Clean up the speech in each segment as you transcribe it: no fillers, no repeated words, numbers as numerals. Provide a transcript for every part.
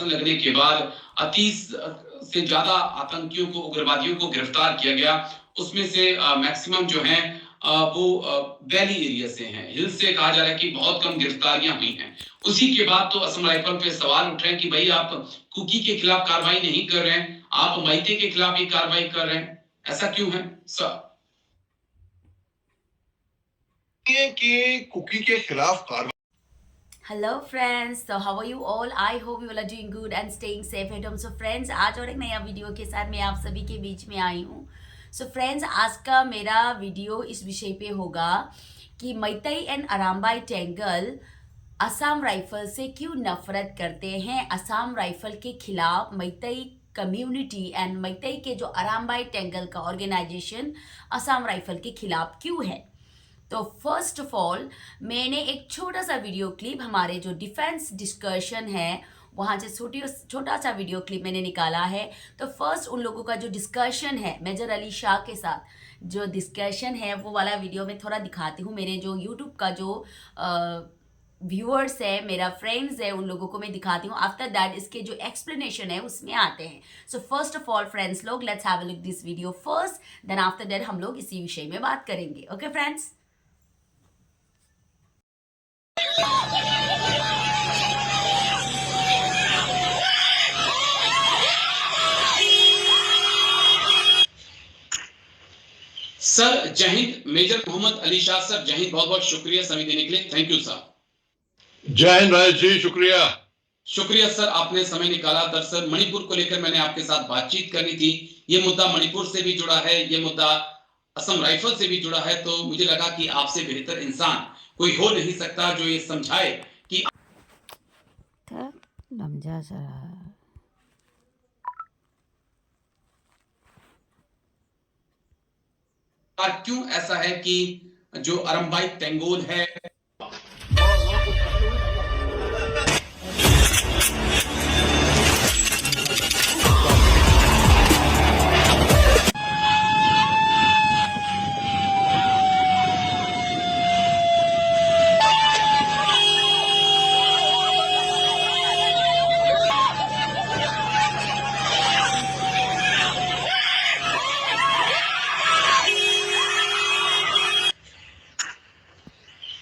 लगने के बाद 30 से ज्यादा आतंकियों को, उग्रवादियों को गिरफ्तार किया गया। उसमें से मैक्सिमम जो हैं वो वैली एरिया से हैं, हिल से कहा जा रहा है कि बहुत कम गिरफ्तारियां हुई हैं। उसी के बाद तो असम राइफल पे सवाल उठ रहे हैं कि भाई आप कुकी के खिलाफ कार्रवाई नहीं कर रहे हैं, आप माइते के खिलाफ ही कार्रवाई कर रहे हैं, ऐसा क्यों है सर? कि कुकी के खिलाफ कार्रवाई। हेलो फ्रेंड्स, तो how are you all? I hope you all are doing good and staying safe at home. So friends, आज और एक नया वीडियो के साथ मैं आप सभी के बीच में आई हूँ। सो फ्रेंड्स, आज का मेरा वीडियो इस विषय पे होगा कि Meitei and Arambai tangle Assam rifle से क्यों नफरत करते हैं। असम राइफल के खिलाफ मैतेई कम्युनिटी एंड मैतेई के जो अरामबाई टेंगल का ऑर्गेनाइजेशन असम राइफल के खिलाफ क्यों है। तो फर्स्ट ऑफ ऑल मैंने एक छोटा सा वीडियो क्लिप, हमारे जो डिफेंस डिस्कशन है वहाँ से छोटा सा वीडियो क्लिप मैंने निकाला है। तो फर्स्ट उन लोगों का जो डिस्कशन है मेजर अली शाह के साथ जो डिस्कशन है वो वाला वीडियो में थोड़ा दिखाती हूँ। मेरे जो यूट्यूब का जो व्यूअर्स है, मेरा फ्रेंड्स है, उन लोगों को मैं दिखाती हूँ। आफ्टर दैट इसके जो एक्सप्लेनेशन है उसमें आते हैं। So first of all friends लोग, let's have a look this video first, then after that हम लोग इसी विषय में बात करेंगे। Okay friends. सर जय हिंद। मेजर मोहम्मद अली शाह सर, जय हिंद। बहुत बहुत शुक्रिया समय देने के लिए, थैंक यू सर। जय हिंद राजेश जी, शुक्रिया। शुक्रिया सर, आपने समय निकाला। दरअसल मणिपुर को लेकर मैंने आपके साथ बातचीत करनी थी। ये मुद्दा मणिपुर से भी जुड़ा है, ये मुद्दा असम राइफल से भी जुड़ा है। तो मुझे लगा कि आपसे बेहतर इंसान कोई हो नहीं सकता जो ये समझाए कि क्यों ऐसा है कि जो अरम्बाई टेंगोल है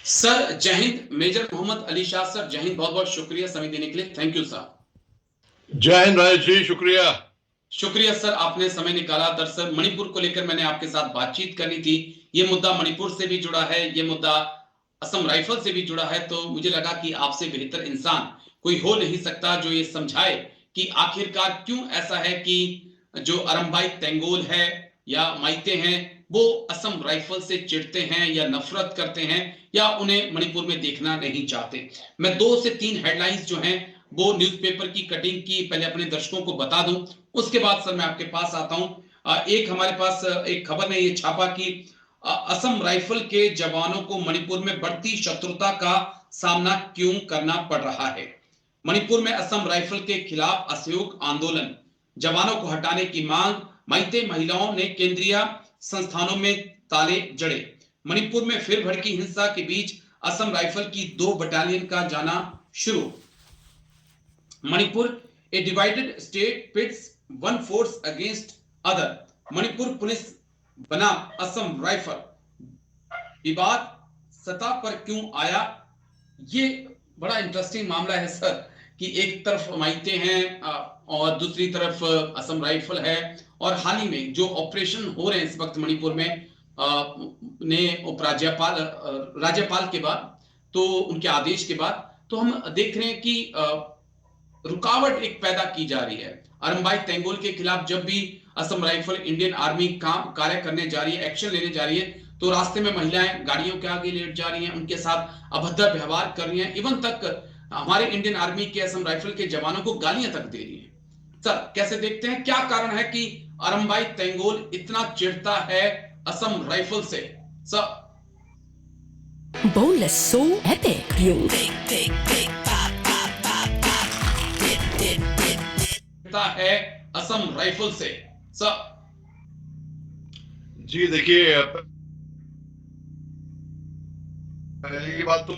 सर जय हिंद। मेजर मोहम्मद अली शाह सर, जय हिंद। बहुत बहुत शुक्रिया समय देने के लिए, थैंक यू सर। जय हिंद राजेश जी, शुक्रिया। शुक्रिया सर, आपने समय निकाला। दरअसल मणिपुर को लेकर मैंने आपके साथ बातचीत करनी थी। ये मुद्दा मणिपुर से भी जुड़ा है, ये मुद्दा असम राइफल से भी जुड़ा है। तो मुझे लगा कि आपसे बेहतर इंसान कोई हो नहीं सकता जो ये समझाए कि आखिरकार क्यों ऐसा है कि जो अरम्बाई तेंगोल है या माइते हैं वो असम राइफल से चिढ़ते हैं या नफरत करते हैं या उन्हें मणिपुर में देखना नहीं चाहते। मैं 2 से 3 हेडलाइंस जो हैं वो न्यूज़पेपर की कटिंग की पहले अपने दर्शकों को बता दूं, उसके बाद सर मैं आपके पास आता हूं। एक हमारे पास एक खबर ने ये छापा कि असम राइफल के जवानों को मणिपुर में बढ़ती शत्रुता का सामना क्यों करना पड़ रहा है। मणिपुर में असम राइफल के खिलाफ असहयोग आंदोलन, जवानों को हटाने की मांग, माइते महिलाओं ने केंद्रीय संस्थानों में ताले जड़े। मणिपुर में फिर भड़की हिंसा के बीच असम राइफल की 2 बटालियन का जाना शुरू। Manipur, a divided state pits one force against other. Manipur police बनाम असम राइफल, विवाद सतह पर क्यों आया। ये बड़ा इंटरेस्टिंग मामला है सर कि एक तरफ माइते हैं और दूसरी तरफ असम राइफल है। और हाल ही में जो ऑपरेशन हो रहे हैं इस वक्त मणिपुर में ने उपराज्यपाल राज्यपाल के बाद, तो उनके आदेश के बाद तो हम देख रहे हैं कि रुकावट एक पैदा की जा रही है। अरम्बाई तेंगोल के खिलाफ जब भी असम राइफल इंडियन आर्मी काम कार्य करने जा रही है, एक्शन लेने जा रही है, तो रास्ते में महिलाएं गाड़ियों के आगे लेट जा रही हैं, उनके साथ अभद्र व्यवहार कर रही हैं, इवन तक हमारे इंडियन आर्मी के असम राइफल के जवानों को गालियां तक दे रही हैं। सर कैसे देखते हैं, क्या कारण है कि अरम्बाई तेंगोल इतना चिढ़ता है असम राइफल से? Sir Boneless, so epic. You है असम राइफल से सर। जी देखिए, पहली बात तो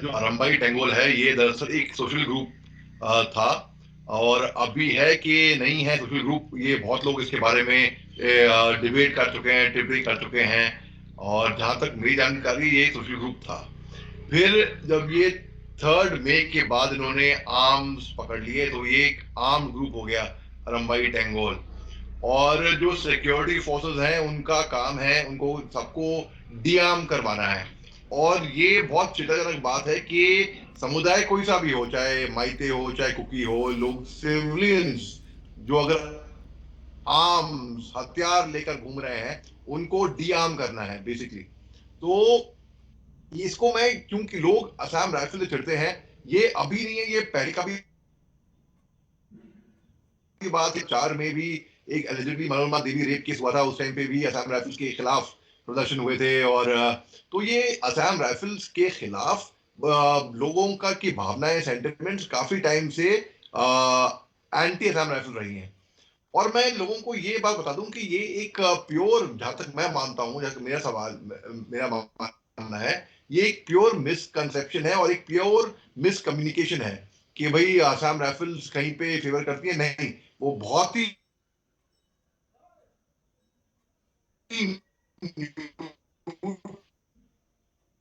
जो अरम्बाई टेंगोल है ये दरअसल एक सोशल ग्रुप था, और अभी है कि नहीं है सोशल ग्रुप, ये बहुत लोग इसके बारे में डिबेट कर चुके हैं, टिप्पणी कर चुके हैं, और जहां तक मेरी जानकारी ये सोशल ग्रुप था। फिर जब ये 3 मई के बाद इन्होंने आर्म्स पकड़ लिए तो ये एक आर्म ग्रुप हो गया, रंबाई टेंगोल। और जो सिक्योरिटी फोर्सेस हैं उनका काम है उनको सबको डिआर्म करवाना है। और ये बहुत चिंताजनक बात है कि समुदाय कोई सा भी हो, चाहे माइते हो चाहे कुकी हो, लोग सिविलियंस जो अगर आर्म्स हथियार लेकर घूम रहे हैं उनको डिआर्म करना है बेसिकली। तो इसको मैं, क्योंकि लोग असम राइफल से चिढ़ते हैं, ये अभी नहीं है, ये पहले का भी बात है। 4 में भी एक eligibly Manorama Devi rape case हुआ था, उस टाइम पे भी असम राइफल्स के खिलाफ प्रदर्शन हुए थे। और तो ये असम राइफल्स के खिलाफ लोगों का की भावनाएं, सेंटिमेंट्स काफी टाइम से एंटी असम राइफल रही हैं। और मैं लोगों को ये बात बता दूं कि ये एक प्योर, जहां तक मैं मानता हूं, जहां तक मेरा मानना है, ये एक प्योर मिसकंसेप्शन है और एक प्योर मिसकम्युनिकेशन है कि भाई आसाम राइफल्स कहीं पे फेवर करती है। नहीं, वो बहुत ही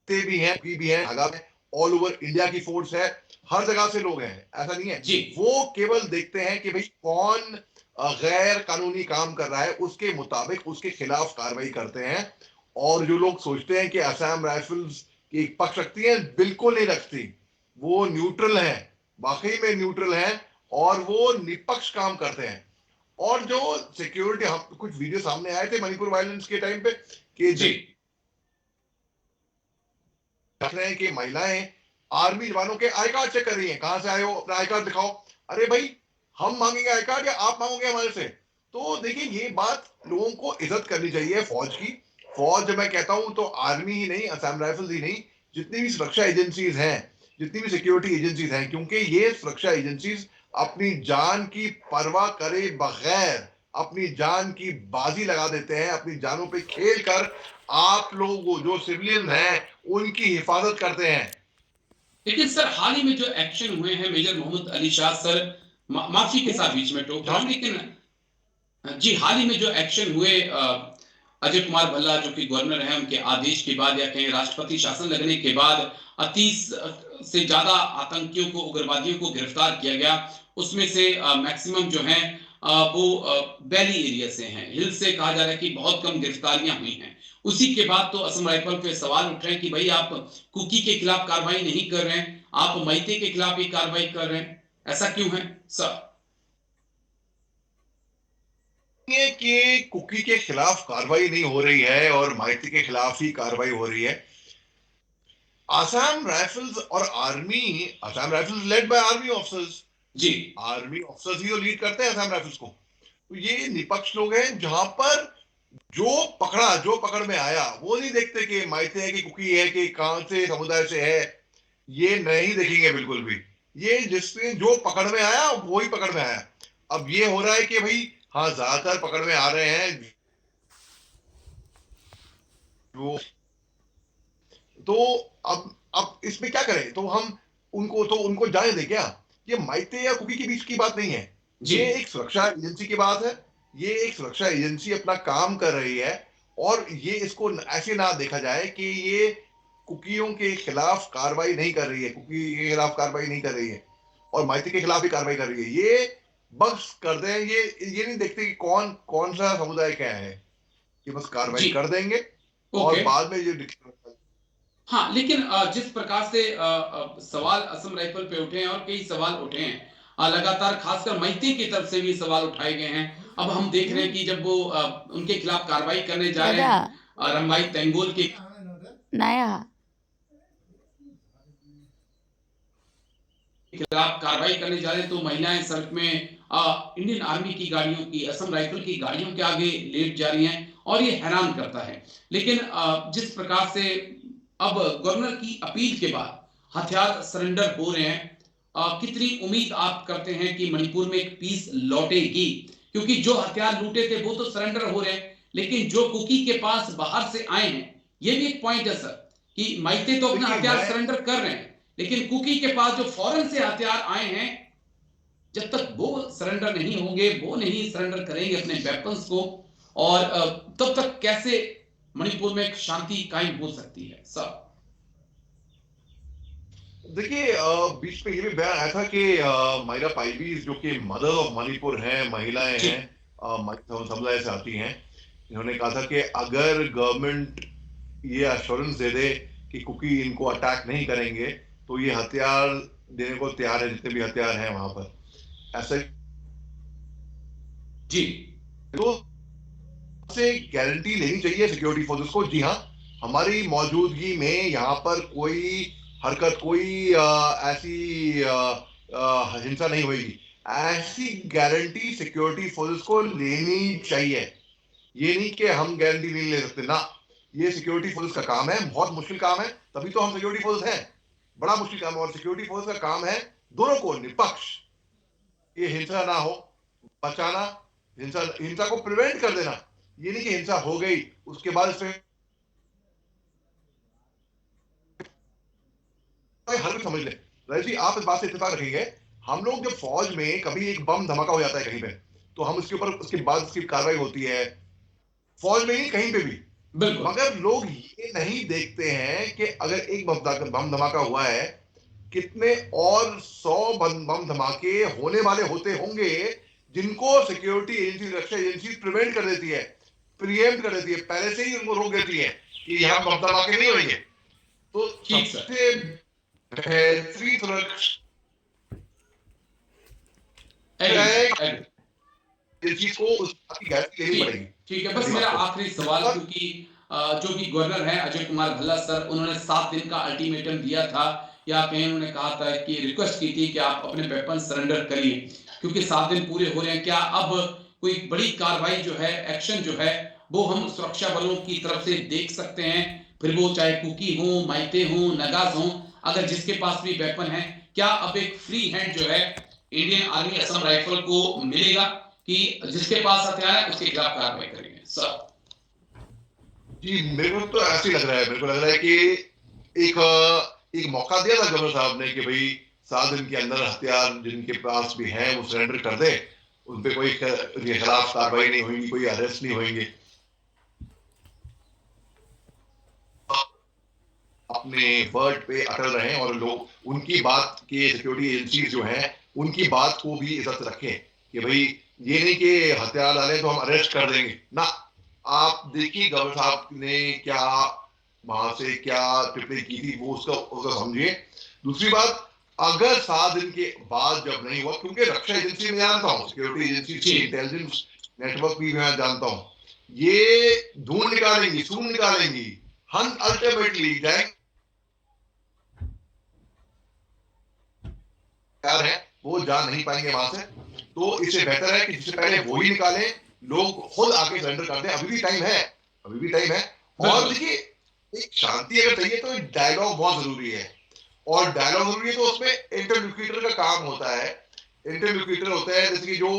भी हैं, भी हैं, आगा में ऑल ओवर इंडिया की फोर्स है, हर जगह से लोग हैं, ऐसा नहीं है। जी वो केवल देखते हैं कि भाई कौन गैर कानूनी काम कर रहा है, उसके मुताबिक उसके खिलाफ कार्रवाई करते हैं। और जो लोग सोचते हैं कि असम राइफल्स की पक्ष रखती है, बिल्कुल नहीं रखती। वो न्यूट्रल है, वाकई में न्यूट्रल है, और वो निष्पक्ष काम करते हैं। और जो सिक्योरिटी, हम कुछ वीडियो सामने आए थे मणिपुर वायलेंस के टाइम पे कि जी देख रहे हैं कि महिलाएं आर्मी जवानों के आई कार्ड चेक कर रही हैं, कहां से आए हो, अपना आई कार्ड दिखाओ। अरे भाई, हम मांगेंगे आई कार्ड या आप मांगोगे हमारे से? तो देखिए, ये बात लोगों को इज्जत करनी चाहिए फौज की। फौज जब मैं कहता हूं तो आर्मी ही नहीं, असम राइफल्स ही नहीं, जितनी भी सुरक्षा एजेंसीज हैं, जितनी भी सिक्योरिटी एजेंसीज हैं, क्योंकि ये सुरक्षा एजेंसीज अपनी जान की परवाह करे बगैर अपनी जान की बाजी लगा देते हैं, अपनी जानों पे खेल कर आप लोग जो सिविलियन हैं उनकी हिफाजत करते हैं। लेकिन सर हाल ही में जो एक्शन हुए हैं मेजर मोहम्मद अली शाह सर, माफी के साथ बीच में टोक रहा हूं, लेकिन जी हाल ही में जो एक्शन हुए अजय कुमार भल्ला जो कि गवर्नर हैं, उनके आदेश के बाद या कहीं राष्ट्रपति शासन लगने के बाद 30 से ज्यादा आतंकियों को, उग्रवादियों को गिरफ्तार किया गया। उसमें से मैक्सिमम जो हैं वो वैली एरिया से हैं, हिल से कहा जा रहा है कि बहुत कम गिरफ्तारियां हुई हैं। उसी के बाद तो असम राइफल पे सवाल उठ रहे हैं कि भाई आप कुकी के खिलाफ कार्रवाई नहीं कर रहे हैं, आप मैते के खिलाफ ही कार्रवाई कर रहे हैं, ऐसा क्यों है सर? ये कि कुकी के खिलाफ कार्रवाई नहीं हो रही है और माइती के खिलाफ ही कार्रवाई हो रही है। आसाम राइफल्स और army, Assam rifles led by army officers, जी आर्मी ऑफिसर्स ही तो लीड करते हैं आसाम राइफल्स को। तो ये निपक्ष लोग हैं, जहां पर जो पकड़ में आया, वो नहीं देखते कि माइते है कि कुकी है कि कहां से समुदाय से है, ये नहीं देखेंगे बिल्कुल भी। ये जिसने जो पकड़ में आया वो ही पकड़ में आया। अब ये हो रहा है कि भाई हाँ, ज्यादातर पकड़ में आ रहे हैं जो, तो अब इसमें क्या करें? तो हम उनको जाने दें क्या? ये माइते या कुकी के बीच की बात नहीं है, जी ये एक सुरक्षा एजेंसी की बात है। ये एक सुरक्षा एजेंसी अपना काम कर रही है, और ये इसको ऐसे ना देखा जाए कि ये कुकियों के खिलाफ कार्रवाई नहीं कर रही है, कुकी के खिलाफ कार्रवाई नहीं कर रही है और माइती के खिलाफ ही कार्रवाई कर रही है। ये बस कर दें, ये नहीं देखते कि कौन कौन सा समुदाय क्या है, ये बस कार्रवाई जी कर देंगे और ओके बाद में ये declare हाँ, लेकिन जिस प्रकार से सवाल असम राइफल पे उठे हैं और कई सवाल उठे हैं, लगातार खासकर मैती की तरफ से भी सवाल उठाए गए हैं। अब हम देख रहे हैं कि जब वो उनके खिलाफ कार्रवाई करने जा रहे दादा हैं, रंबाई तेंगोल के नाया खिलाफ कार्रवाई करने जा रहे हैं, तो महिलाएं सड़क में इंडियन आर्मी की गाड़ियों की, असम राइफल की गाड़ियों के आगे लेट जा रही हैं, और ये हैरान करता है। लेकिन जिस प्रकार से अब गवर्नर की अपील के बाद हथियार सरेंडर हो रहे हैं, कितनी उम्मीद आप करते हैं कि मणिपुर में एक पीस लौटेगी? क्योंकि जो हथियार लूटे थे वो तो सरेंडर हो रहे हैं, लेकिन जो कुकी के पास बाहर से आए हैं, ये भी एक पॉइंट है सर, कि माइते तो अपना देखिए, हथियार मैं सरेंडर कर रहे हैं, लेकिन कुकी के पास जो फॉरेन से हथियार आए हैं जब तक वो सरेंडर नहीं होंगे, वो नहीं सरेंडर करेंगे अपने वेपन्स को, और तब तक कैसे मणिपुर में एक शांति कायम हो सकती है सर? देखिए बीच में ये भी बयान आया था कि माइरा पाइबीज जो कि मदर ऑफ मणिपुर हैं, महिलाएं जी। हैं, समुदाय से आती हैं, इन्होंने कहा था कि अगर गवर्नमेंट ये अश्योरेंस दे दे कि कुकी इनको अटैक नहीं करेंगे तो ये हथियार देने को तैयार है, जितने भी हथियार हैं वहां पर। ऐसे जी। तो से गारंटी लेनी चाहिए सिक्योरिटी फोर्सेस को, जी हाँ, हमारी मौजूदगी में यहाँ पर कोई हरकत, कोई ऐसी हिंसा नहीं होगी, ऐसी गारंटी सिक्योरिटी फोर्सेस को लेनी चाहिए। ये नहीं कि हम गारंटी नहीं ले सकते ना, ये सिक्योरिटी फोर्स का काम है, बहुत मुश्किल काम है, तभी तो हम सिक्योरिटी फोर्स हैं। बड़ा मुश्किल काम है, और सिक्योरिटी फोर्स का काम है दोनों को, निपक्ष, ये हिंसा ना हो, बचाना, हिंसा हिंसा को प्रिवेंट कर देना। ये नहीं कि हिंसा हो गई उसके बाद इसमें हर कोई समझ ले। रईस जी, आप इस बात से इत्तेफाक रखेंगे, हम लोग जब फौज में कभी एक बम धमाका हो जाता है कहीं पे, तो हम उसके ऊपर उसके बाद उसकी कार्रवाई होती है, फौज में ही कहीं पे भी। बिल्कुल। मगर लोग ये नहीं देखते हैं कि अगर एक बम धमाका हुआ है, कितने और 100 बम धमाके होने वाले होते होंगे जिनको सिक्योरिटी एजेंसी, रक्षा एजेंसी प्रिवेंट कर देती है, प्रिएम्प्ट कर देती है, पहले से ही उनको रोक देती है कि यहाँ बम धमाके नहीं होंगे। तो ठीक सर। सबसे बेहतरीन सुरक्षा एग्री। इस चीज को उस बात की गारंटी लेनी पड़ेगी। ठीक है, बस मेरा आखिरी सवाल, क्योंकि जो कि गवर्नर हैं अजय कुमार भल्ला सर, उन्होंने 7 दिन का अल्टीमेटम दिया था, या कहीं उन्होंने कहा था कि रिक्वेस्ट की थी कि आप अपने वेपन सरेंडर करिए, क्योंकि 7 दिन पूरे हो रहे हैं। क्या अब कोई बड़ी कार्रवाई जो है, एक्शन जो है, वो हम सुरक्षा बलों की तरफ से देख सकते हैं? फिर वो चाहे कुकी हो, माइते हो, नगाज हो, अगर जिसके पास भी वेपन है, क्या अब एक फ्री हैंड जो है इंडियन आर्मी असम राइफल को मिलेगा कि जिसके पास हथियार है उसके खिलाफ कार्रवाई करेंगे सर? जी, मेरे को तो ऐसे ही लग रहा है, मेरे को लग रहा है कि एक मौका दिया था गवर्नर साहब ने कि भाई 7 दिन के अंदर हथियार जिनके पास भी हैं वो सरेंडर कर दे, उन पे कोई उनके खिलाफ कार्रवाई नहीं होगी, कोई अरेस्ट नहीं होंगे। अपने वर्ड पे अटल रहें और लोग उनकी बात के, सिक्योरिटी एजेंसीज जो हैं उनकी बात को भी इज्जत रखें कि भाई ये नहीं कि हथियार डालें तो हम अरेस्ट कर देंगे ना। आप देखिए गवर्नर साहब ने क्या वहां से क्या टिप्पणी की थी, वो उसका समझिए। दूसरी बात, अगर 7 दिन के बाद जब नहीं हुआ, क्योंकि रक्षा एजेंसी में जानता हूँ, सिक्योरिटी एजेंसी, इंटेलिजेंस नेटवर्क भी मैं जानता हूँ, ये ढूंढ निकालेंगी, सूंघ निकालेंगी, हम अल्टीमेटली जाएंगे है वो जा नहीं पाएंगे वहां से। तो इससे बेहतर है कि जिससे पहले वो ही निकालें, लोग खुद आके सरेंडर कर दें। अभी भी टाइम है, अभी भी टाइम है। और देखिए, एक शांति अगर चाहिए तो एक डायलॉग बहुत जरूरी है, और डायलॉग जरूरी है तो उसमें इंटरलोक्यूटर का काम होता है। इंटरलोक्यूटर होता है जैसे कि जो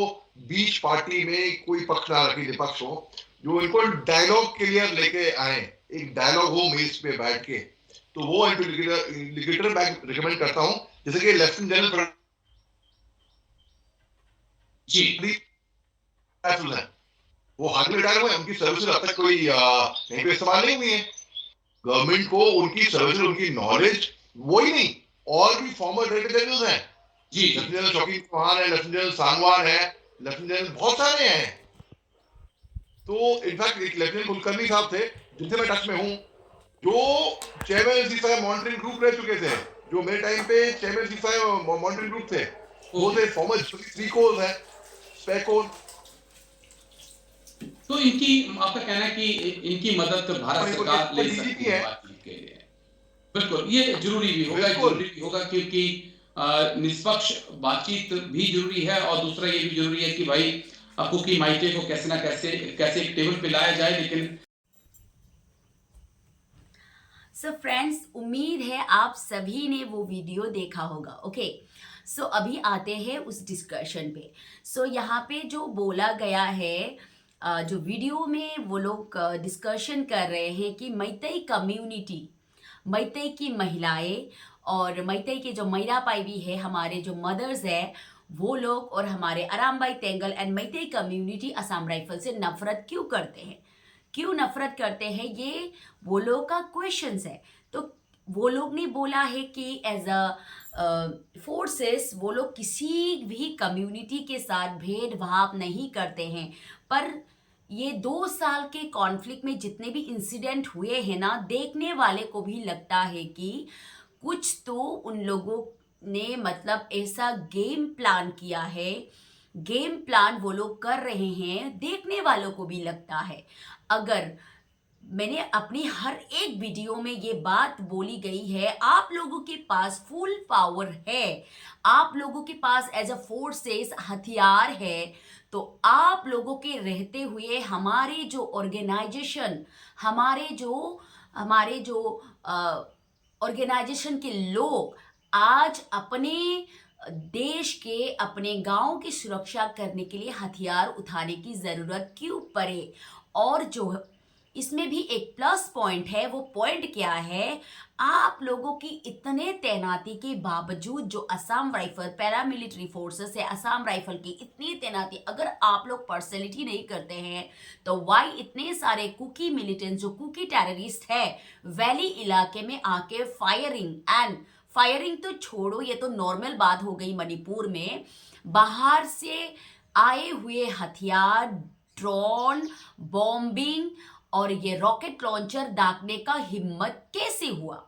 बीच पार्टी में कोई पक्ष ना रखे, विपक्ष हो, जो इनको डायलॉग क्लियर लेके आए, एक डायलॉग हो मेज पे बैठ के, तो वो इंटरलोक्यूटर मैं रिकमेंड करता हूं, जैसे कि लेफ्टिनेंट जनरल जी। वो हाल में रिटायर हुए, उनकी सर्विस अब तक कोई कहीं पे इस्तेमाल नहीं हुई है। गवर्नमेंट को उनकी सर्विस, उनकी नॉलेज वो ही नहीं, और भी फॉर्मर डायरेक्टर जनरल हैं जी। लेफ्टिनेंट जनरल शौकीन चौहान है, लेफ्टिनेंट जनरल सांगवान है, लेफ्टिनेंट जनरल बहुत सारे हैं। तो इनफैक्ट एक लेफ्टिनेंट कुलकर्णी साहब थे जिनसे मैं टच में हूँ, जो चेयरमैन सीफाई मॉनिटरिंग ग्रुप रह चुके थे, जो मेरे टाइम पे चेयरमैन सीफाई मॉनिटरिंग ग्रुप थे, वो थे फॉर्मर 3 कोर है, स्पेकोर। तो इनकी, आपका कहना है कि इनकी मदद भारत सरकार ले सकती है बातचीत के लिए? बिल्कुल, ये जरूरी भी होगा, क्योंकि निष्पक्ष बातचीत भी जरूरी है, और दूसरा ये भी जरूरी है कि भाई कुकी माइते को कैसे ना कैसे एक टेबल पे लाया जाए। लेकिन सो फ्रेंड्स, उम्मीद है आप सभी ने वो वीडियो देखा होगा। ओके, सो अभी आते हैं उस डिस्कशन पे। सो यहाँ पे जो बोला गया है, जो वीडियो में वो लोग डिस्कशन कर रहे हैं कि मैतई कम्युनिटी, मैतई की महिलाएं और मैतई के जो मैरा पाइबी है, हमारे जो मदर्स है, वो लोग और हमारे Arambai Tenggol and Meitei community Assam rifle से नफरत क्यों करते हैं, क्यों नफरत करते हैं, ये वो लोग का क्वेश्चन है। तो वो लोग ने बोला है कि एज अ फोर्सेस वो लोग किसी भी कम्युनिटी के साथ भेदभाव नहीं करते हैं। पर ये 2 साल के कॉन्फ्लिक्ट में जितने भी इंसिडेंट हुए हैं ना, देखने वाले को भी लगता है कि कुछ तो उन लोगों ने मतलब ऐसा गेम प्लान किया है, गेम प्लान वो लोग कर रहे हैं, देखने वालों को भी लगता है। अगर मैंने अपनी हर एक वीडियो में ये बात बोली गई है, आप लोगों के पास फुल पावर है, आप लोगों के पास एज अ फोर्सेस हथियार है, तो आप लोगों के रहते हुए हमारे जो ऑर्गेनाइजेशन, हमारे जो ऑर्गेनाइजेशन के लोग आज अपने देश के, अपने गांव की सुरक्षा करने के लिए हथियार उठाने की जरूरत क्यों पड़े। और जो इसमें भी एक प्लस पॉइंट है, वो पॉइंट क्या है, आप लोगों की इतने तैनाती के बावजूद जो असम राइफल पैरामिलिट्री फोर्सेस है, असम राइफल की इतनी तैनाती, अगर आप लोग पर्सनैलिटी नहीं करते हैं तो वाई इतने सारे कुकी मिलिटेंट्स जो कुकी टेररिस्ट है वैली इलाके में आके फायरिंग तो छोड़ो, ये तो नॉर्मल बात हो गई मणिपुर में, बाहर से आए हुए हथियार, ड्रोन, बॉम्बिंग और ये रॉकेट लॉन्चर दागने का हिम्मत कैसे हुआ।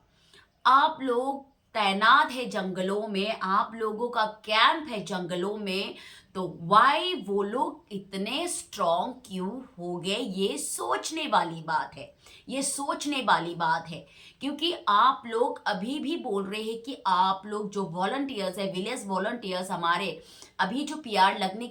आप लोग तैनात है जंगलों में, आप लोगों का कैंप है जंगलों में, तो वाई वो लोग इतने स्ट्रॉन्ग क्यों हो गए, ये सोचने वाली बात है, ये सोचने वाली बात है। क्योंकि आप लोग अभी भी बोल रहे हैं कि आप लोग जो वॉलंटियर्स है, विलेज वॉलंटियर्स हमारे, अभी जो पीआर लगने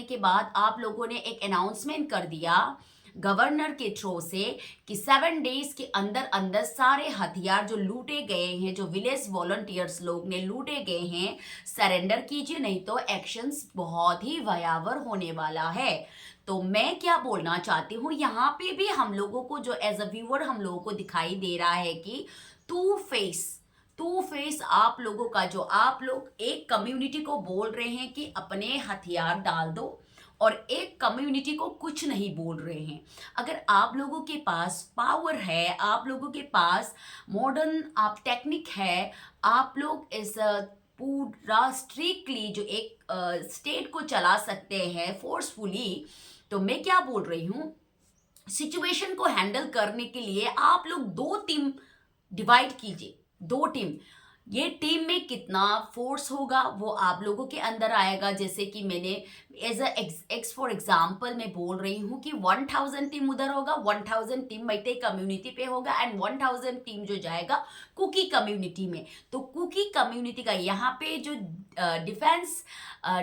के बाद आप लोगों ने एक अनाउंसमेंट कर दिया गवर्नर के थ्रू से कि 7 डेज के अंदर अंदर सारे हथियार जो लूटे गए हैं, जो विलेज वॉलंटियर्स लोग ने लूटे गए हैं, सरेंडर कीजिए, नहीं तो एक्शंस बहुत ही भयावह होने वाला है। तो मैं क्या बोलना चाहती हूँ, यहाँ पे भी हम लोगों को जो एज अ व्यूअर हम लोगों को दिखाई दे रहा है कि टू फेस आप लोगों का, जो आप लोग एक कम्युनिटी को बोल रहे हैं कि अपने हथियार डाल दो और एक कम्युनिटी को कुछ नहीं बोल रहे हैं। अगर आप लोगों के पास पावर है, आप लोगों के पास मॉडर्न आप टेक्निक है, आप लोग इस पूरा स्ट्रिक्टली जो एक स्टेट को चला सकते हैं फोर्सफुली, तो मैं क्या बोल रही हूँ, सिचुएशन को हैंडल करने के लिए आप लोग 2 टीम डिवाइड कीजिए, 2 टीम। ये टीम में कितना फोर्स होगा वो आप लोगों के अंदर आएगा। जैसे कि मैंने एज एक्स फॉर एग्जाम्पल मैं बोल रही हूँ कि 1000 टीम उधर होगा, 1000 टीम मैतेई कम्युनिटी पे होगा एंड 1000 टीम जो जाएगा कुकी कम्युनिटी में। तो कुकी कम्युनिटी का यहाँ पे जो डिफेंस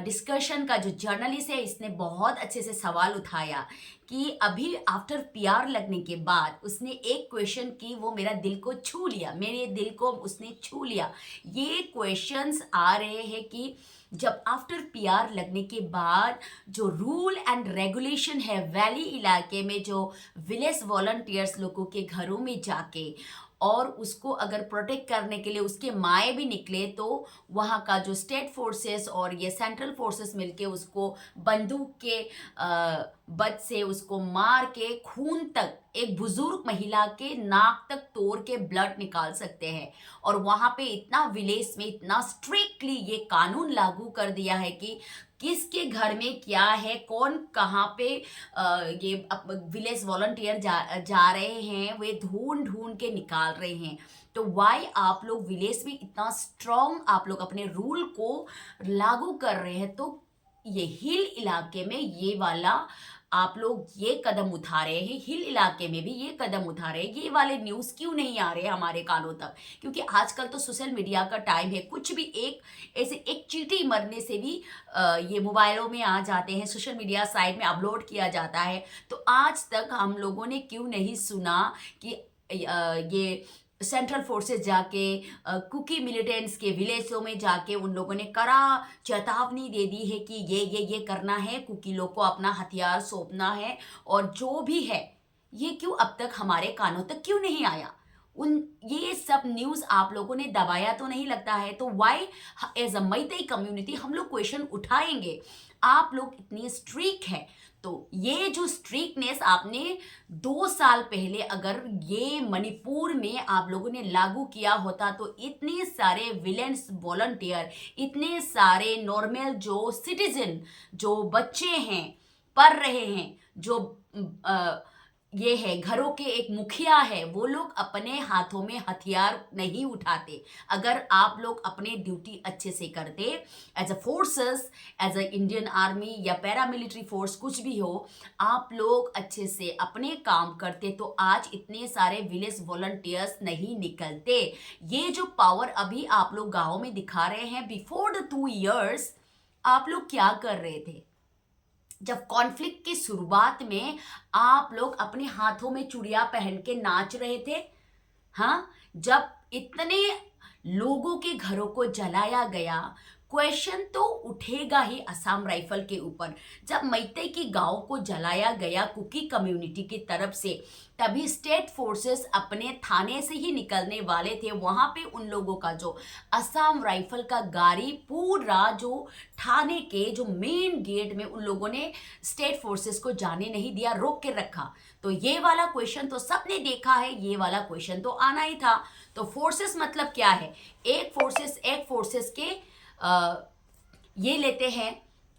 डिस्कशन का जो जर्नलिस्ट है, इसने बहुत अच्छे से सवाल उठाया कि अभी आफ्टर पीआर लगने के बाद उसने एक क्वेश्चन की, वो मेरा दिल को छू लिया, मेरे दिल को उसने छू लिया। ये क्वेश्चंस आ रहे हैं कि जब आफ्टर पीआर लगने के बाद जो रूल एंड रेगुलेशन है वैली इलाके में, जो विलेज वॉलंटियर्स लोगों के घरों में जाके और उसको अगर प्रोटेक्ट करने के लिए उसके माए भी निकले, तो वहाँ का जो स्टेट फोर्सेस और ये सेंट्रल फोर्सेस मिलके उसको बंदूक के बट से उसको मार के खून तक, एक बुजुर्ग महिला के नाक तक तोड़ के ब्लड निकाल सकते हैं। और वहाँ पे इतना विलेज में इतना स्ट्रिक्टली ये कानून लागू कर दिया है कि किसके घर में क्या है, कौन कहाँ पे ये विलेज वॉलंटियर जा रहे हैं, वे ढूंढ के निकाल रहे हैं। तो वाई आप लोग विलेज में इतना स्ट्रॉन्ग आप लोग अपने रूल को लागू कर रहे हैं, तो ये हिल इलाके में ये वाला आप लोग ये कदम उठा रहे हैं, हिल इलाके में भी ये कदम उठा रहे हैं, ये वाले न्यूज़ क्यों नहीं आ रहे हमारे कानों तक? क्योंकि आजकल तो सोशल मीडिया का टाइम है, कुछ भी एक ऐसे एक चींटी मरने से भी ये मोबाइलों में आ जाते हैं, सोशल मीडिया साइट में अपलोड किया जाता है। तो आज तक हम लोगों ने क्यों नहीं सुना कि ये सेंट्रल फोर्सेस जाके कुकी मिलिटेंट्स के विलेजों में जाके उन लोगों ने कड़ा चेतावनी दे दी है कि ये करना है, कुकी लोग को अपना हथियार सौंपना है और जो भी है, ये क्यों अब तक हमारे कानों तक क्यों नहीं आया? उन ये सब न्यूज़ आप लोगों ने दबाया तो नहीं लगता है, तो why as a Meitei community हम लोग क्वेश्चन उठाएंगे। आप लोग इतनी स्ट्रीक है, तो ये जो स्ट्रीकनेस आपने 2 साल पहले अगर ये मणिपुर में आप लोगों ने लागू किया होता, तो इतने सारे विलेंस वॉलंटियर, इतने सारे नॉर्मल जो सिटीजन, जो बच्चे हैं, पढ़ रहे हैं, जो ये है घरों के एक मुखिया है, वो लोग अपने हाथों में हथियार नहीं उठाते। अगर आप लोग अपने ड्यूटी अच्छे से करते, as a forces, as a Indian army या पैरामिलिट्री फोर्स कुछ भी हो, आप लोग अच्छे से अपने काम करते, तो आज इतने सारे विलेज वॉलंटियर्स नहीं निकलते। ये जो पावर अभी आप लोग गाँव में दिखा रहे हैं, बिफोर द 2 years आप लोग क्या कर रहे थे? जब कॉन्फ्लिक्ट की शुरुआत में आप लोग अपने हाथों में चूड़ियां पहन के नाच रहे थे, हाँ, जब इतने लोगों के घरों को जलाया गया, क्वेश्चन तो उठेगा ही असम राइफल के ऊपर। जब मैतेई की गांव को जलाया गया कुकी कम्युनिटी की तरफ से, तभी स्टेट फोर्सेस अपने थाने से ही निकलने वाले थे। वहां पे उन लोगों का जो असम राइफल का गाड़ी पूरा जो थाने के जो मेन गेट में उन लोगों ने स्टेट फोर्सेस को जाने नहीं दिया, रोक के रखा। तो ये वाला क्वेश्चन तो सबने देखा है, ये वाला क्वेश्चन तो आना ही था। तो फोर्सेस मतलब क्या है? एक फोर्सेस के ये लेते हैं,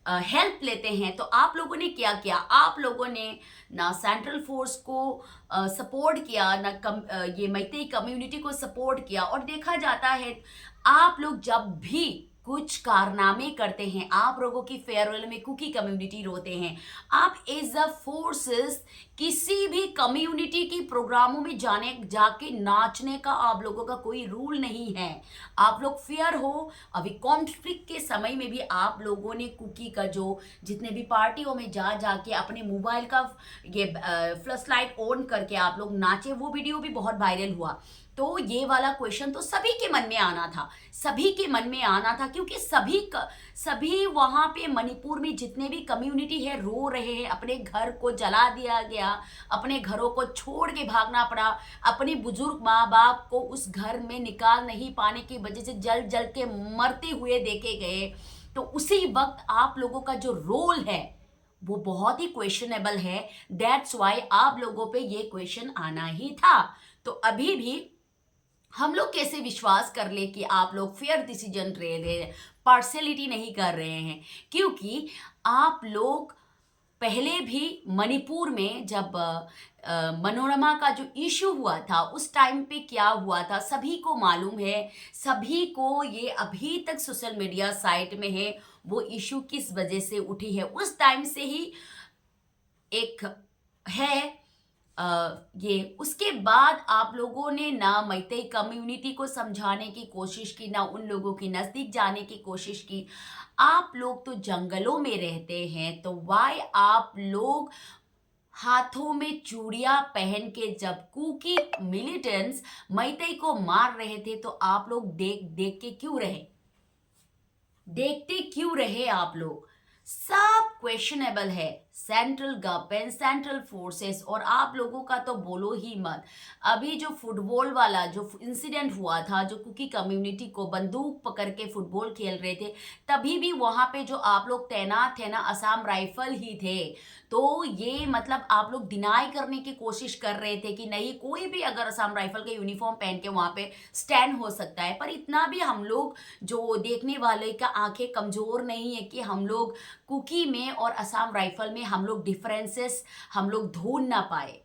हेल्प लेते हैं। तो आप लोगों ने क्या किया? आप लोगों ने ना सेंट्रल फोर्स को सपोर्ट किया, ना ये मैतेई कम्युनिटी को सपोर्ट किया। और देखा जाता है आप लोग जब भी कुछ कारनामे करते हैं, आप लोगों की फेयरवेल में कुकी कम्युनिटी रोते हैं, आप एज अ फोर्सेस किसी भी कम्युनिटी की प्रोग्रामों में जाके नाचने का आप लोगों का कोई रूल नहीं है। आप लोग फेयर हो। अभी कॉन्फ्लिक्ट के समय में भी आप लोगों ने कुकी का जो जितने भी पार्टियों में जाके अपने मोबाइल का ये फ्लैश लाइट ऑन करके आप लोग नाचे, वो वीडियो भी बहुत वायरल हुआ। तो ये वाला क्वेश्चन तो सभी के मन में आना था, सभी के मन में आना था, क्योंकि सभी वहाँ पे मणिपुर में जितने भी कम्युनिटी है रो रहे हैं। अपने घर को जला दिया गया, अपने घरों को छोड़ के भागना पड़ा, अपने बुजुर्ग माँ बाप को उस घर में निकाल नहीं पाने की वजह से जल जल के मरते हुए देखे गए। तो उसी वक्त आप लोगों का जो रोल है वो बहुत ही क्वेश्चनेबल है। दैट्स वाई आप लोगों पे ये क्वेश्चन आना ही था। तो अभी भी हम लोग कैसे विश्वास कर ले कि आप लोग फेयर डिसीजन ले रहे हैं, पार्शियलिटी नहीं कर रहे हैं? क्योंकि आप लोग पहले भी मणिपुर में जब मनोरमा का जो इशू हुआ था, उस टाइम पे क्या हुआ था सभी को मालूम है, सभी को ये अभी तक सोशल मीडिया साइट में है। वो इशू किस वजह से उठी है, उस टाइम से ही एक है ये। उसके बाद आप लोगों ने ना मैतेई कम्युनिटी को समझाने की कोशिश की, ना उन लोगों के नज़दीक जाने की कोशिश की। आप लोग तो जंगलों में रहते हैं, तो वाई आप लोग हाथों में चूड़ियां पहन के जब कुकी मिलिटेंट्स मैतेई को मार रहे थे, तो आप लोग देख के क्यों रहे? देखते क्यों रहे आप लोग? सब क्वेश्चनेबल है। सेंट्रल गवर्नमेंट, सेंट्रल फोर्सेस, और आप लोगों का तो बोलो ही मत। अभी जो फुटबॉल वाला जो इंसिडेंट हुआ था, जो कुकी कम्युनिटी को बंदूक पकड़ के फुटबॉल खेल रहे थे, तभी भी वहां पे जो आप लोग तैनात थे ना, असम राइफल ही थे। तो ये मतलब आप लोग डिनाई करने की कोशिश कर रहे थे कि नहीं, कोई भी अगर असम राइफल के यूनिफॉर्म पहन के वहां पे स्टैंड हो सकता है। पर इतना भी हम लोग जो देखने वाले का आंखें कमजोर नहीं है कि हम लोग कुकी में और असम राइफल में हम लोग डिफरेंसेस हम लोग ढूंढ ना पाए।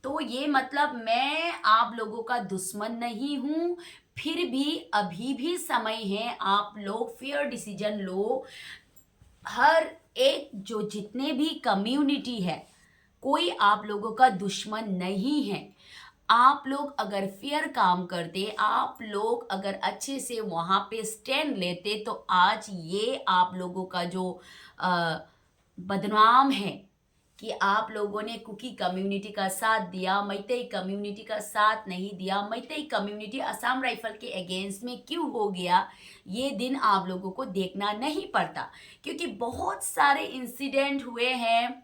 तो ये मतलब मैं आप लोगों का दुश्मन नहीं हूं, फिर भी अभी भी समय है, आप लोग फेयर डिसीजन लो। हर एक जो जितने भी कम्युनिटी है, कोई आप लोगों का दुश्मन नहीं है। आप लोग अगर फेयर काम करते, आप लोग अगर अच्छे से वहाँ पे स्टैंड लेते, तो आज ये आप लोगों का जो बदनाम है कि आप लोगों ने कुकी कम्युनिटी का साथ दिया, मैतेई कम्युनिटी का साथ नहीं दिया, मैतेई कम्युनिटी असम राइफल के अगेंस्ट में क्यों हो गया, ये दिन आप लोगों को देखना नहीं पड़ता। क्योंकि बहुत सारे इंसिडेंट हुए हैं।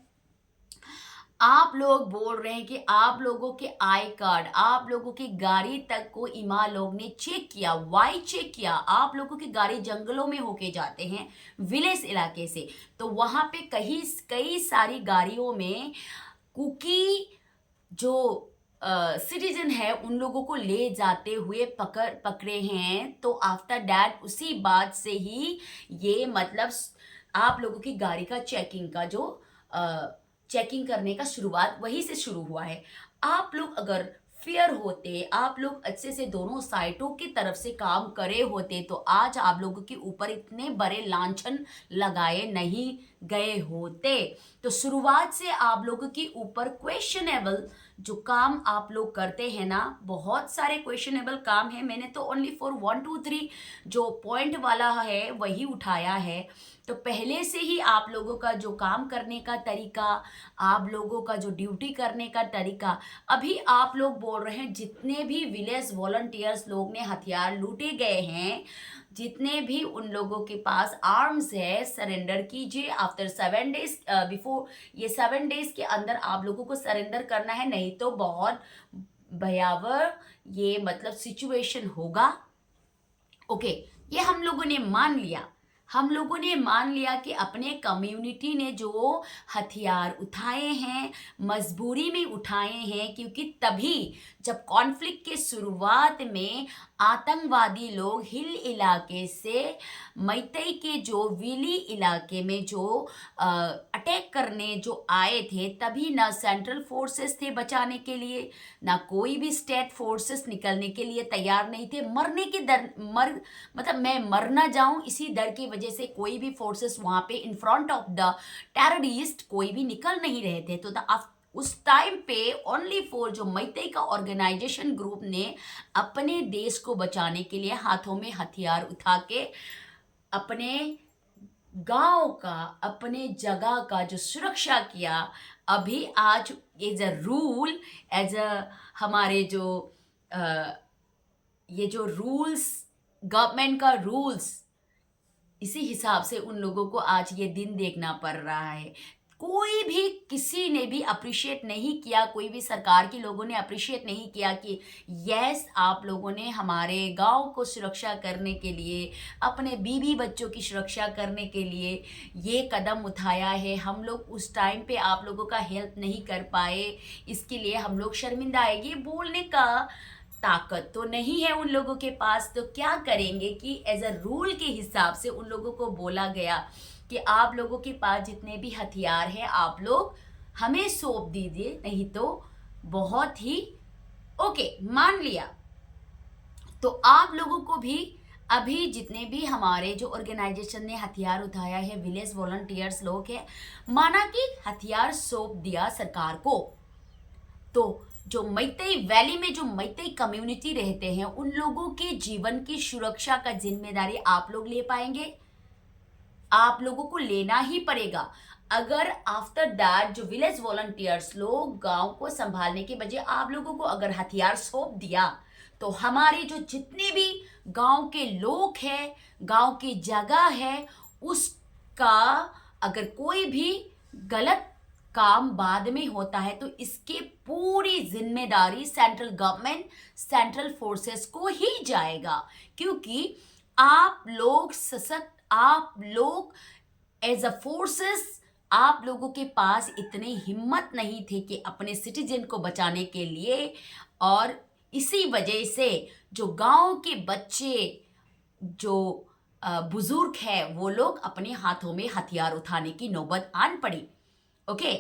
आप लोग बोल रहे हैं कि आप लोगों के आई कार्ड, आप लोगों की गाड़ी तक को इमा लोग ने चेक किया। वाई चेक किया? आप लोगों की गाड़ी जंगलों में होके जाते हैं, विलेज इलाके से, तो वहां पे कई कई सारी गाड़ियों में कुकी जो सिटीजन है उन लोगों को ले जाते हुए पकड़े हैं। तो आफ्टर दैट उसी बात से ही ये मतलब आप लोगों की गाड़ी का चेकिंग का जो चेकिंग करने का शुरुआत वहीं से शुरू हुआ है। आप लोग अगर फेयर होते, आप लोग अच्छे से दोनों साइटों की तरफ से काम करे होते, तो आज आप लोगों के ऊपर इतने बड़े लांछन लगाए नहीं गए होते। तो शुरुआत से आप लोगों के ऊपर क्वेश्चनेबल जो काम आप लोग करते हैं ना, बहुत सारे क्वेश्चनेबल काम है। मैंने तो ओनली फॉर 1 2 3 जो पॉइंट वाला है वही उठाया है। तो पहले से ही आप लोगों का जो काम करने का तरीका, आप लोगों का जो ड्यूटी करने का तरीका, अभी आप लोग बोल रहे हैं जितने भी विलेज वॉलंटियर्स लोग ने हथियार लूटे गए हैं, जितने भी उन लोगों के पास आर्म्स है, सरेंडर कीजिए आफ्टर 7 डेज, बिफोर ये 7 डेज के अंदर आप लोगों को सरेंडर करना है, नहीं तो बहुत भयावह ये मतलब सिचुएशन होगा। ओके, ये हम लोगों ने मान लिया। हम लोगों ने मान लिया कि अपने कम्युनिटी ने जो हथियार उठाए हैं, मजबूरी में उठाए हैं, क्योंकि तभी जब कॉन्फ्लिक्ट के शुरुआत में आतंकवादी लोग हिल इलाके से मैतई के जो विली इलाके में जो अटैक करने जो आए थे, तभी ना सेंट्रल फोर्सेस थे बचाने के लिए, ना कोई भी स्टेट फोर्सेस निकलने के लिए तैयार नहीं थे। मरने के डर मतलब मैं मर ना जाऊं इसी डर की वजह से कोई भी फोर्सेस वहां पे in front of the terrorist कोई भी निकल नहीं रहे थे। तो उस टाइम पे ओनली फॉर जो मैतई का ऑर्गेनाइजेशन ग्रुप ने अपने देश को बचाने के लिए हाथों में हथियार उठा के अपने गांव का, अपने जगह का जो सुरक्षा किया। अभी आज as a rule, as a हमारे जो ये जो रूल्स, गवर्नमेंट का रूल्स, इसी हिसाब से उन लोगों को आज ये दिन देखना पड़ रहा है। कोई भी किसी ने भी अप्रिशिएट नहीं किया, कोई भी सरकार के लोगों ने अप्रिशिएट नहीं किया कि यस आप लोगों ने हमारे गांव को सुरक्षा करने के लिए, अपने बीवी बच्चों की सुरक्षा करने के लिए ये कदम उठाया है। हम लोग उस टाइम पे आप लोगों का हेल्प नहीं कर पाए, इसके लिए हम लोग शर्मिंदा है। ये बोलने का ताकत तो नहीं है उन लोगों के पास, तो क्या करेंगे कि एज अ रूल के हिसाब से उन लोगों को बोला गया कि आप लोगों के पास जितने भी हथियार हैं आप लोग हमें सौंप दीजिए, नहीं तो बहुत ही ओके मान लिया। तो आप लोगों को भी अभी जितने भी हमारे जो ऑर्गेनाइजेशन ने हथियार उठाया है, विलेज वॉलंटियर्स लोग हैं, माना कि हथियार सौंप दिया सरकार को, तो जो मैतई वैली में जो मैतई कम्युनिटी रहते हैं उन लोगों के जीवन की सुरक्षा का जिम्मेदारी आप लोग ले पाएंगे? आप लोगों को लेना ही पड़ेगा। अगर आफ्टर दैट जो विलेज वॉलंटियर्स लोग गांव को संभालने के बजाय आप लोगों को अगर हथियार सौंप दिया, तो हमारे जो जितने भी गांव के लोग हैं, गांव की जगह है, उसका अगर कोई भी गलत काम बाद में होता है तो इसकी पूरी जिम्मेदारी सेंट्रल गवर्नमेंट, सेंट्रल फोर्सेस को ही जाएगा। क्योंकि आप लोग सशक्त, आप लोग एज अ फोर्सेस, आप लोगों के पास इतनी हिम्मत नहीं थे कि अपने सिटीजन को बचाने के लिए, और इसी वजह से जो गांव के बच्चे, जो बुजुर्ग है, वो लोग अपने हाथों में हथियार उठाने की नौबत आन पड़ी। ओके,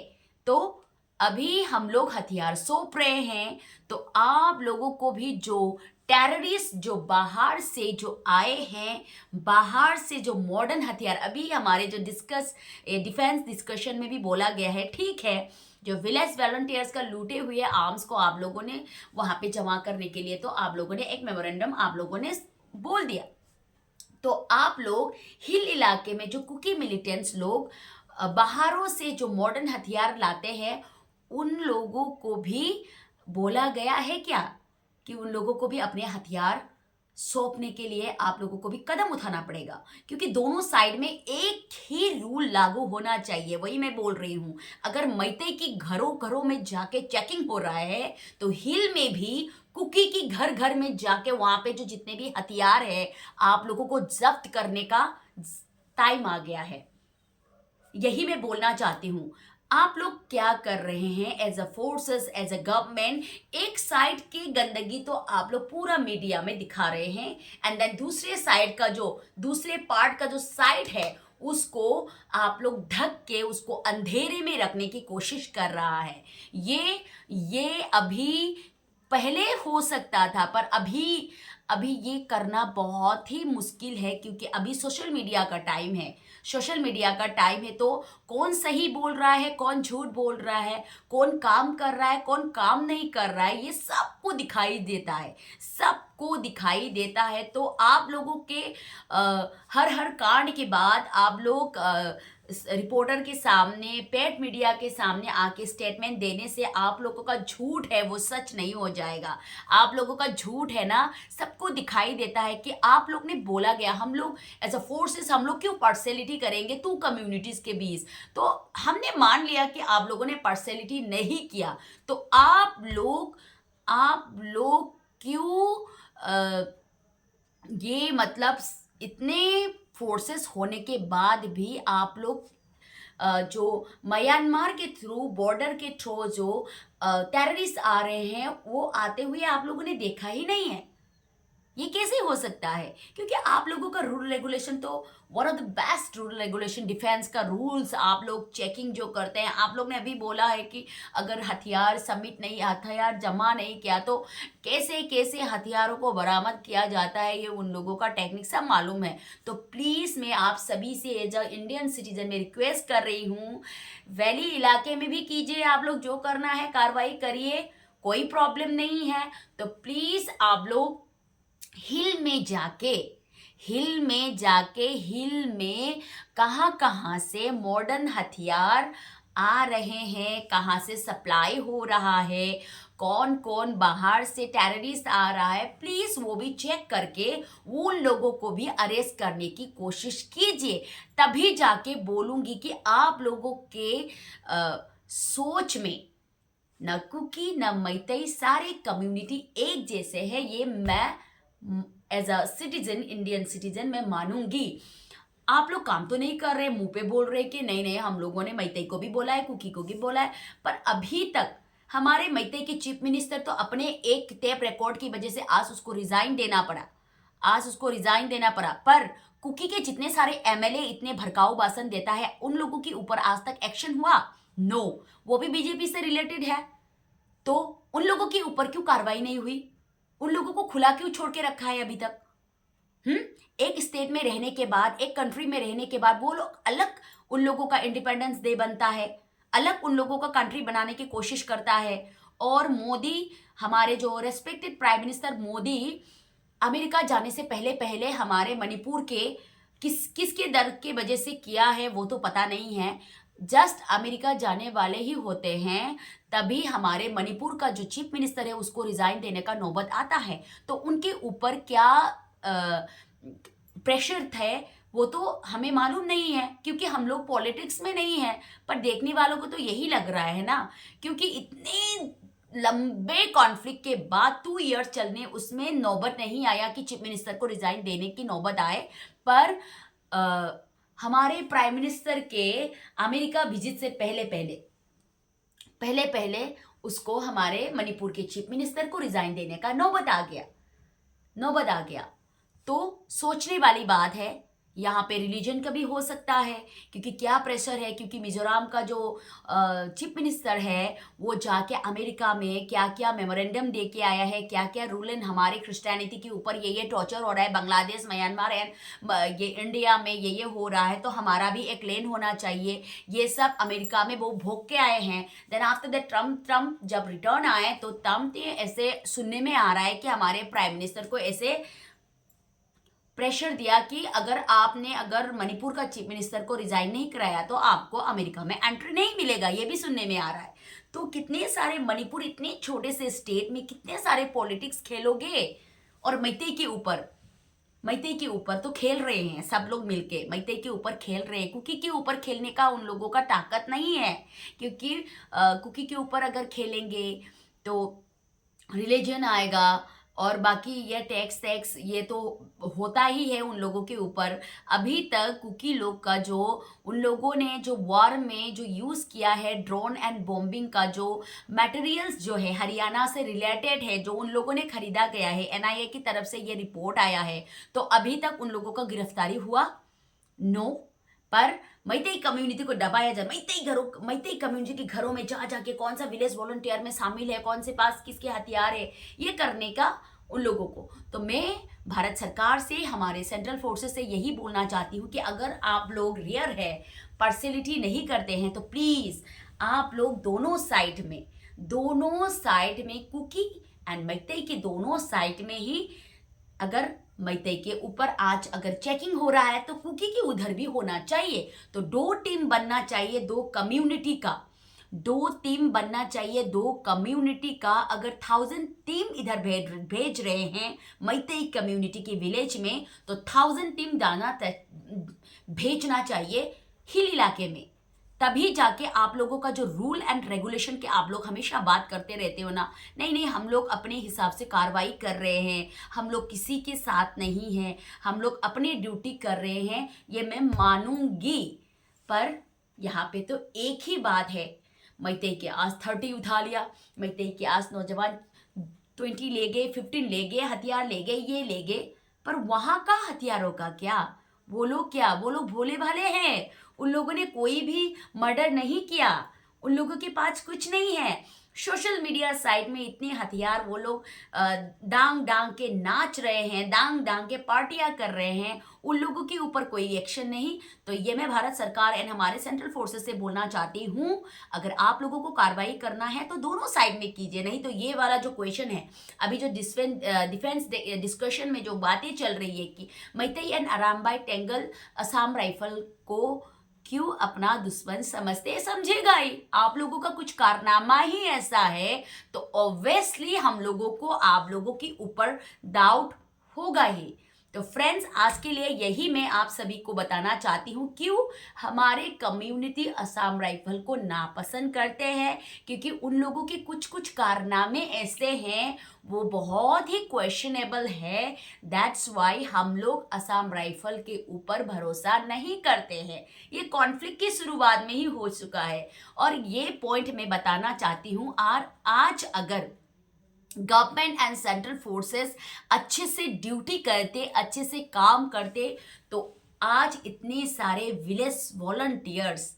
तो अभी हम लोग हथियार सौंप रहे हैं, तो आप लोगों को भी जो टेररिस्ट जो बाहर से जो आए हैं, बाहर से जो मॉडर्न हथियार, अभी हमारे जो डिफेंस डिस्कशन में भी बोला गया है, ठीक है, जो विलेज वॉलंटियर्स का लूटे हुए आर्म्स को आप लोगों ने वहां पे जमा करने के लिए तो आप लोगों ने एक मेमोरेंडम आप लोगों ने बोल दिया। तो आप लोग हिल इलाके में जो कुकी मिलिटेंट्स लोग बाहरों से जो मॉडर्न हथियार लाते हैं, उन लोगों को भी बोला गया है क्या कि उन लोगों को भी अपने हथियार सौंपने के लिए आप लोगों को भी कदम उठाना पड़ेगा, क्योंकि दोनों साइड में एक ही रूल लागू होना चाहिए। वही मैं बोल रही हूँ, अगर मैते की घरों घरों में जाके चेकिंग हो रहा है तो हिल में भी कुकी की घर घर में जाके वहां पे जो जितने भी हथियार है आप लोगों को जब्त करने का टाइम आ गया है। यही मैं बोलना चाहती हूँ। आप लोग क्या कर रहे हैं as a forces, as a government? एक साइड की गंदगी तो आप लोग पूरा मीडिया में दिखा रहे हैं, एंड देन दूसरे साइड का जो दूसरे पार्ट का जो साइड है उसको आप लोग ढक के उसको अंधेरे में रखने की कोशिश कर रहा है। ये अभी पहले हो सकता था, पर अभी अभी ये करना बहुत ही मुश्किल है, क्योंकि अभी सोशल मीडिया का टाइम है। सोशल मीडिया का टाइम है तो कौन सही बोल रहा है, कौन झूठ बोल रहा है, कौन काम कर रहा है, कौन काम नहीं कर रहा है, ये सबको दिखाई देता है, सबको दिखाई देता है। तो आप लोगों के हर हर कांड के बाद आप लोग रिपोर्टर के सामने, पेड मीडिया के सामने आके स्टेटमेंट देने से आप लोगों का झूठ है वो सच नहीं हो जाएगा। आप लोगों का झूठ है ना सबको दिखाई देता है कि आप लोग ने बोला गया, हम लोग एज अ फोर्सेस हम लोग क्यों पार्शलिटी करेंगे टू कम्युनिटीज के बीच। तो हमने मान लिया कि आप लोगों ने पार्शलिटी नहीं किया, तो आप लोग क्यों ये मतलब इतने फोर्सेस होने के बाद भी आप लोग जो म्यांमार के थ्रू, बॉर्डर के थ्रू जो टेररिस्ट आ रहे हैं वो आते हुए आप लोगों ने देखा ही नहीं है। ये कैसे हो सकता है? क्योंकि आप लोगों का रूल रेगुलेशन तो one of the best rule regulation, defence का रूल्स आप लोग चेकिंग जो करते हैं। आप लोग ने अभी बोला है कि अगर हथियार जमा नहीं किया तो कैसे कैसे हथियारों को बरामद किया जाता है, ये उन लोगों का टेक्निक सब मालूम है। तो प्लीज़ मैं आप सभी से एज अ इंडियन सिटीजन में रिक्वेस्ट कर रही हूँ, वैली इलाके में भी कीजिए, आप लोग जो करना है कार्रवाई करिए, कोई प्रॉब्लम नहीं है। तो प्लीज़ आप लोग हिल में कहाँ कहाँ से मॉडर्न हथियार आ रहे हैं, कहाँ से सप्लाई हो रहा है, कौन कौन बाहर से टेररिस्ट आ रहा है, प्लीज वो भी चेक करके उन लोगों को भी अरेस्ट करने की कोशिश कीजिए। तभी जाके बोलूंगी कि आप लोगों के सोच में न कुकी न मैतई सारे कम्युनिटी एक जैसे है, ये मैं as a citizen, Indian citizen मैं मानूंगी। आप लोग काम तो नहीं कर रहे, मुंह पे बोल रहे कि नहीं नहीं हम लोगों ने मैतई को भी बोला है, कुकी को भी बोला है, पर अभी तक हमारे मैतई के चीफ मिनिस्टर तो अपने एक टेप रिकॉर्ड की वजह से आज उसको रिजाइन देना पड़ा। पर कुकी के जितने सारे एमएलए इतने भड़काऊ भाषण देता है, उन लोगों के ऊपर आज तक एक्शन हुआ? नो। वो भी बीजेपी से रिलेटेड है, तो उन लोगों के ऊपर क्यों कार्रवाई नहीं हुई? उन लोगों को खुला क्यों छोड़ के रखा है अभी तक? एक स्टेट में रहने के बाद, एक कंट्री में रहने के बाद वो लोग अलग, उन लोगों का इंडिपेंडेंस डे बनता है, अलग उन लोगों का कंट्री बनाने की कोशिश करता है। और मोदी, हमारे जो respected prime minister Modi, America जाने से पहले पहले हमारे मणिपुर के किसके दर्द के वजह से किया है वो तो पता नहीं है। जस्ट अमेरिका जाने वाले ही होते हैं तभी हमारे मणिपुर का जो चीफ मिनिस्टर है उसको रिजाइन देने का नौबत आता है। तो उनके ऊपर क्या प्रेशर थे वो तो हमें मालूम नहीं है, क्योंकि हम लोग पॉलिटिक्स में नहीं है। पर देखने वालों को तो यही लग रहा है ना, क्योंकि इतने लंबे कॉन्फ्लिक्ट के बाद 2 ईयर्स चलने उसमें नौबत नहीं आया कि चीफ मिनिस्टर को रिजाइन देने की नौबत आए। पर हमारे प्राइम मिनिस्टर के अमेरिका विजिट से पहले पहले उसको हमारे मणिपुर के चीफ मिनिस्टर को रिजाइन देने का नौबत आ गया। तो सोचने वाली बात है, यहाँ पे रिलीजन का भी हो सकता है, क्योंकि क्या प्रेशर है, क्योंकि मिजोरम का जो चीफ मिनिस्टर है वो जाके अमेरिका में क्या क्या मेमोरेंडम दे के आया है, क्या क्या रूल इन हमारे क्रिश्चियनिटी के ऊपर ये टॉर्चर हो रहा है, बांग्लादेश, म्यांमार एंड ये इंडिया में ये हो रहा है, तो हमारा भी एक लेन होना चाहिए। ये सब अमेरिका में वो भोग के आए हैं। देन आफ्टर द ट्रम्प जब रिटर्न आए तो ट्रम्प ऐसे सुनने में आ रहा है कि हमारे प्राइम मिनिस्टर को ऐसे प्रेशर दिया कि अगर मणिपुर का चीफ मिनिस्टर को रिजाइन नहीं कराया तो आपको अमेरिका में एंट्री नहीं मिलेगा, ये भी सुनने में आ रहा है। तो कितने सारे मणिपुर, इतने छोटे से स्टेट में कितने सारे पॉलिटिक्स खेलोगे, और मैते के ऊपर तो खेल रहे हैं सब लोग मिलके, मैते के ऊपर खेल रहे हैं। कुकी के ऊपर खेलने का उन लोगों का ताकत नहीं है, क्योंकि कुकी के ऊपर अगर खेलेंगे तो रिलीजन आएगा और बाकी ये टैक्स ये तो होता ही है उन लोगों के ऊपर। अभी तक कुकी लोग का जो उन लोगों ने जो वॉर में जो यूज़ किया है ड्रोन एंड बॉम्बिंग का जो मटेरियल्स जो है हरियाणा से रिलेटेड है, जो उन लोगों ने खरीदा गया है, एनआईए की तरफ से ये रिपोर्ट आया है, तो अभी तक उन लोगों का गिरफ्तारी हुआ नो। पर मैतेई कम्युनिटी को दबाया जाए, मैतेई कम्युनिटी के घरों में जा जाके कौन सा विलेज वॉलंटियर में शामिल है, कौन से पास किसके हथियार है, ये करने का उन लोगों को। तो मैं भारत सरकार से, हमारे सेंट्रल फोर्सेस से यही बोलना चाहती हूँ कि अगर आप लोग रियर है, पार्शियलिटी नहीं करते हैं, तो प्लीज़ आप लोग दोनों साइड में कुकी एंड मैतेई के दोनों साइड में ही, अगर मैतेई के ऊपर आज अगर चेकिंग हो रहा है तो कुकी के उधर भी होना चाहिए। तो दो टीम बनना चाहिए, दो कम्युनिटी का। अगर 1000 टीम इधर भेज रहे हैं मैतेई कम्युनिटी के विलेज में, तो 1000 टीम भेजना चाहिए हिल इलाके में। तभी जाके आप लोगों का जो रूल एंड रेगुलेशन के आप लोग हमेशा बात करते रहते हो ना, नहीं हम लोग अपने हिसाब से कार्रवाई कर रहे हैं, हम लोग किसी के साथ नहीं हैं, हम लोग अपनी ड्यूटी कर रहे हैं, ये मैं मानूंगी। पर यहाँ पे तो एक ही बात है, मैतेई के आज 30 उठा लिया, मैतेई के आज नौजवान 20 ले गए, 15 ले गए, हथियार ले गए, ये ले गए, पर वहाँ का हथियारों का क्या? वो लोग भोले भाले हैं, उन लोगों ने कोई भी मर्डर नहीं किया, उन लोगों के पास कुछ नहीं है। सोशल मीडिया साइट में इतने हथियार वो लोग डांग के नाच रहे हैं, डांग के पार्टियां कर रहे हैं, उन लोगों के ऊपर कोई एक्शन नहीं। तो ये मैं भारत सरकार एंड हमारे सेंट्रल फोर्सेस से बोलना चाहती हूँ, अगर आप लोगों को कार्रवाई करना है तो दोनों साइड में कीजिए, नहीं तो ये वाला जो क्वेश्चन है, अभी जो डिफेंस डिस्कशन में जो बातें चल रही है कि Meitei and Arambai tangle Assam rifle को क्यों अपना दुश्मन समझते, समझेगा ही। आप लोगों का कुछ कारनामा ही ऐसा है तो ऑब्वियसली हम लोगों को आप लोगों के ऊपर डाउट होगा ही। तो फ्रेंड्स, आज के लिए यही मैं आप सभी को बताना चाहती हूँ क्यों हमारे कम्युनिटी असम राइफल को नापसंद करते हैं, क्योंकि उन लोगों के कुछ कारनामे ऐसे हैं वो बहुत ही क्वेश्चनेबल है। दैट्स वाई हम लोग असम राइफल के ऊपर भरोसा नहीं करते हैं। ये कॉन्फ्लिक्ट की शुरुआत में ही हो चुका है और ये पॉइंट मैं बताना चाहती हूँ। आज अगर गवर्नमेंट एंड सेंट्रल फोर्सेस अच्छे से ड्यूटी करते, अच्छे से काम करते, तो आज इतने सारे विलेज वॉलंटियर्स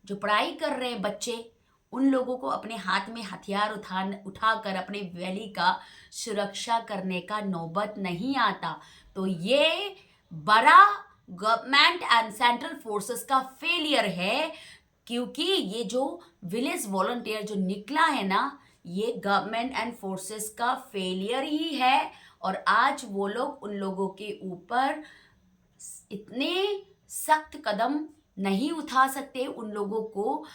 जो पढ़ाई कर रहे हैं बच्चे, उन लोगों को अपने हाथ में हथियार उठाकर अपने वैली का सुरक्षा करने का नौबत नहीं आता। तो ये बड़ा गवर्नमेंट एंड सेंट्रल फोर्सेस का फेलियर है, क्योंकि ये जो विलेज वॉलंटियर जो निकला है ना, ये गवर्नमेंट एंड फोर्सेस का फेलियर ही है। और आज वो लोग उन लोगों के ऊपर इतने सख्त कदम नहीं उठा सकते, उन लोगों को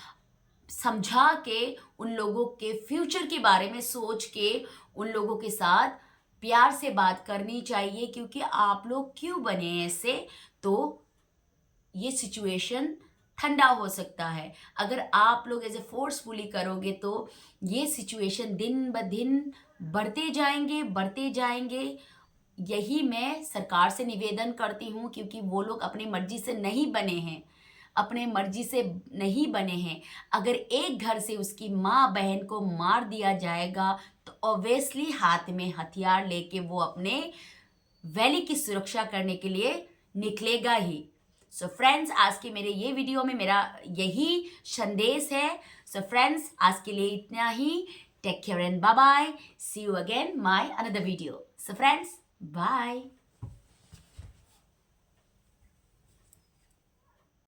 समझा के, उन लोगों के फ्यूचर के बारे में सोच के उन लोगों के साथ प्यार से बात करनी चाहिए। क्योंकि आप लोग क्यों बने ऐसे, तो ये सिचुएशन ठंडा हो सकता है। अगर आप लोग ऐसे फोर्सफुली करोगे तो ये सिचुएशन दिन ब दिन बढ़ते जाएंगे। यही मैं सरकार से निवेदन करती हूँ, क्योंकि वो लोग अपनी मर्जी से नहीं बने हैं। अगर एक घर से उसकी माँ बहन को मार दिया जाएगा तो ऑब्वियसली हाथ में हथियार लेके वो अपने वैली की सुरक्षा करने के लिए निकलेगा ही। सो फ्रेंड्स, आज के मेरे ये वीडियो में मेरा यही संदेश है। सो फ्रेंड्स, आज के लिए इतना ही। Take care and bye bye. See you again my another video. So friends, bye.